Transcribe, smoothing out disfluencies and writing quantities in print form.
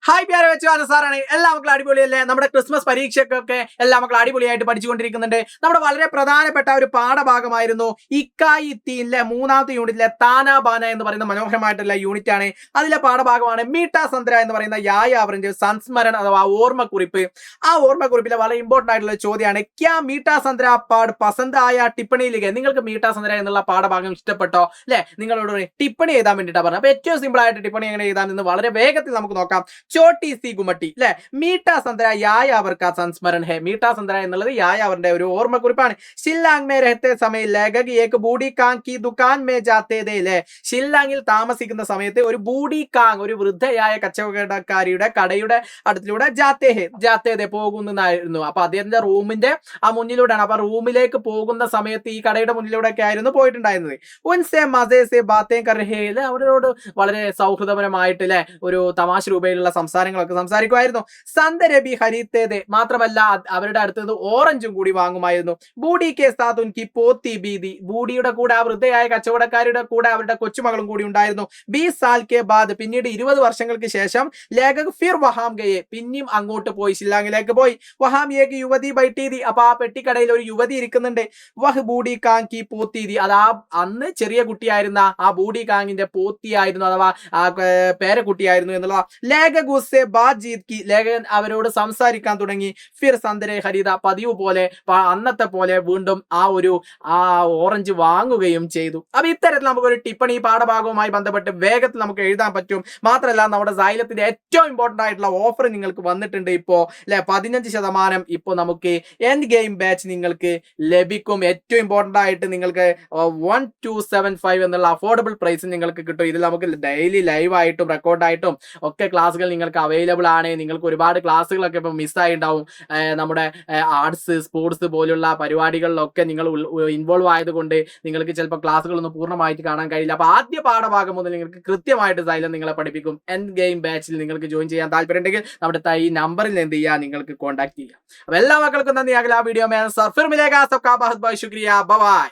Hi പ്യാരെ വെച്ച് സാറാണ്. എല്ലാ മക്കളും അടിപൊളിയല്ലേ? നമ്മുടെ ക്രിസ്മസ് പരീക്ഷയ്ക്കൊക്കെ എല്ലാ മക്കളും അടിപൊളിയായിട്ട് പഠിച്ചുകൊണ്ടിരിക്കുന്നുണ്ട്. നമ്മുടെ വളരെ പ്രധാനപ്പെട്ട ഒരു പാഠഭാഗമായിരുന്നു ഇക്കായി തീനിലെ 3ാമത്തെ യൂണിറ്റിലെ താനാ ബാന എന്ന് പറയുന്ന മനോഹരമായിട്ടുള്ള യൂണിറ്റ് ആണ്. അതിലെ പാഠഭാഗമാണ് മീട്ടാ സന്ദ്ര എന്ന് പറയുന്ന യായാവറിന്റെ സംസ്മരൺ അഥവാ ഓർമ്മക്കുറിപ്പ്. ആ ഓർമ്മക്കുറിപ്പിലെ വളരെ ഇമ്പോർട്ടന്റ് ആയിട്ടുള്ള ചോദ്യമാണ് ക്യാ മീട്ടാ സന്ദ്ര പാഠ് പസന്ത് ആയ ടിപ്പണിയിലേക്ക്. നിങ്ങൾക്ക് മീട്ടാ സന്ദ്ര എന്നുള്ള പാഠഭാഗം ഇഷ്ടപ്പെട്ടോ അല്ലെ? നിങ്ങളോട് ടിപ്പണി എഴുതാൻ വേണ്ടിയിട്ടാണ് പറഞ്ഞത്. അപ്പൊ ഏറ്റവും സിമ്പിൾ ആയിട്ട് ടിപ്പണി എങ്ങനെ എഴുതാമെന്ന് വളരെ വേഗത്തിൽ നമുക്ക് നോക്കാം. ചോട്ടി സി ഗുമട്ടി അല്ലെ, മീട്ടാ സന്ദ്ര യായാവർ കാ സംസ്മരൺ ഹെ. മീട്ടാ സന്ദ്ര എന്നുള്ളത് യായാവറിന്റെ ഒരു ഓർമ്മക്കുറിപ്പാണ്. ഷില്ലാങ് മേ രഹത്തെ സമയം ലേഖക് ഏക് ബൂഡി കാങ് കി ദുകാൻ മേ ജാത്തേ ദേ ലെ. ഷില്ലാങ്ങിൽ താമസിക്കുന്ന സമയത്ത് ഒരു ബൂഡി കാങ്, ഒരു വൃദ്ധയായ കച്ചവടക്കാരിയുടെ കടയുടെ അടുത്തിലൂടെ ജാത്തേ ഹെ, ജാത്തേ ദേ പോകുന്നതായിരുന്നു. അപ്പൊ അദ്ദേഹത്തിന്റെ റൂമിന്റെ ആ മുന്നിലൂടെയാണ്. അപ്പൊ റൂമിലേക്ക് പോകുന്ന സമയത്ത് ഈ കടയുടെ മുന്നിലൂടെ ഒക്കെ ആയിരുന്നു പോയിട്ടുണ്ടായിരുന്നത്. ഉൻസെ മസേ സെ ബാത്തേ കർ ഹെ, അവരോട് വളരെ സൗഹൃദപരമായിട്ട് അല്ലെ ഒരു തമാശ രൂപയിലുള്ള സംസാരങ്ങളൊക്കെ സംസാരിക്കുമായിരുന്നു. സന്ദരബി ഹരിത്തേതെ, മാത്രമല്ല അവരുടെ അടുത്ത് നിന്ന് ഓറഞ്ചും കൂടി വാങ്ങുമായിരുന്നു. ബൂഡി കെ സാത്ത് ഉൻകി പോത്തി ബീദി, ബൂഡിയുടെ കൂടെ ആ വൃദ്ധയായ കച്ചവടക്കാരുടെ കൂടെ അവരുടെ കൊച്ചുമകളും കൂടി ഉണ്ടായിരുന്നു. 20 സാൽ കെ ബാദ്, പിന്നീട് 20 വർഷങ്ങൾക്ക് ശേഷം ലേഖക് ഫിർ വഹാം ഗയെ, പിന്നെയും അങ്ങോട്ട് പോയി, ഷില്ലാങ്ങിലേക്ക് പോയി. വഹാം ഏക് യുവതി ബൈഠീതി, അപ്പൊ ആ പെട്ടിക്കടയിൽ ഒരു യുവതി ഇരിക്കുന്നുണ്ട്. വഹ് ബൂഡി കാങ് കി പോത്തീതി, അത് ആ അന്ന് ചെറിയ കുട്ടിയായിരുന്ന ആ ബൂഡി കാങ്ങിന്റെ പോത്തിയായിരുന്നു, അഥവാ ആ പേരക്കുട്ടിയായിരുന്നു എന്നുള്ള. ലേഖക് ഉസ്സെ ബാത്ചീത് കി, ലേഖകൻ അവരോട് സംസാരിക്കാൻ തുടങ്ങി. ഫിർ സന്ദരെ ഖരീദ, പതിവ് പോലെ അന്നത്തെ പോലെ വീണ്ടും ആ ഓറഞ്ച് വാങ്ങുകയും ചെയ്തു. അപ്പൊ ഇത്തരത്തിൽ നമുക്കൊരു ടിപ്പണി പാഠഭാഗവുമായി ബന്ധപ്പെട്ട് വേഗത്തിൽ നമുക്ക് എഴുതാൻ പറ്റും. മാത്രമല്ല നമ്മുടെ സൈലത്തിന്റെ ഏറ്റവും ഇമ്പോർട്ടന്റ് ആയിട്ടുള്ള ഓഫർ നിങ്ങൾക്ക് വന്നിട്ടുണ്ട് ഇപ്പോ അല്ലെ, 15% ഇപ്പോ നമുക്ക് എൻഡ് ഗെയിം ബാച്ച് നിങ്ങൾക്ക് ലഭിക്കും. ഏറ്റവും ഇമ്പോർട്ടന്റ് ആയിട്ട് നിങ്ങൾക്ക് 1275 എന്നുള്ള അഫോർഡബിൾ പ്രൈസ് നിങ്ങൾക്ക് കിട്ടും. ഇതിൽ നമുക്ക് ഡെയിലി ലൈവ് ആയിട്ടും റെക്കോർഡായിട്ടും ഒക്കെ ക്ലാസ്സുകൾ നിങ്ങൾക്ക് അവൈലബിൾ ആണ്. നിങ്ങൾക്ക് ഒരുപാട് ക്ലാസ്സുകളൊക്കെ ഇപ്പം മിസ്സായിട്ടുണ്ടാവും. നമ്മുടെ ആർട്സ്, സ്പോർട്സ് പോലുള്ള പരിപാടികളിലൊക്കെ നിങ്ങൾ ഇൻവോൾവ് ആയതുകൊണ്ട് നിങ്ങൾക്ക് ചിലപ്പോൾ ക്ലാസ്സുകളൊന്നും പൂർണ്ണമായിട്ട് കാണാൻ കഴിയില്ല. അപ്പൊ ആദ്യ പാഠഭാഗം മുതൽ നിങ്ങൾക്ക് കൃത്യമായിട്ട് സൈലം നിങ്ങളെ പഠിപ്പിക്കും. എൻഡ് ഗെയിം ബാച്ചിൽ നിങ്ങൾക്ക് ജോയിൻ ചെയ്യാൻ താല്പര്യം ഉണ്ടെങ്കിൽ നമ്മുടെ ഈ നമ്പറിൽ എന്ത് ചെയ്യുക, നിങ്ങൾക്ക് കോൺടാക്ട് ചെയ്യാം. അപ്പൊ എല്ലാ മക്കൾക്കും നന്ദി. ആ വീഡിയോ മേ സർ ഫിർ മിലേഗാ. സബ്കാ ബഹുത് ബഹുത് ശുക്രിയ. ബൈ.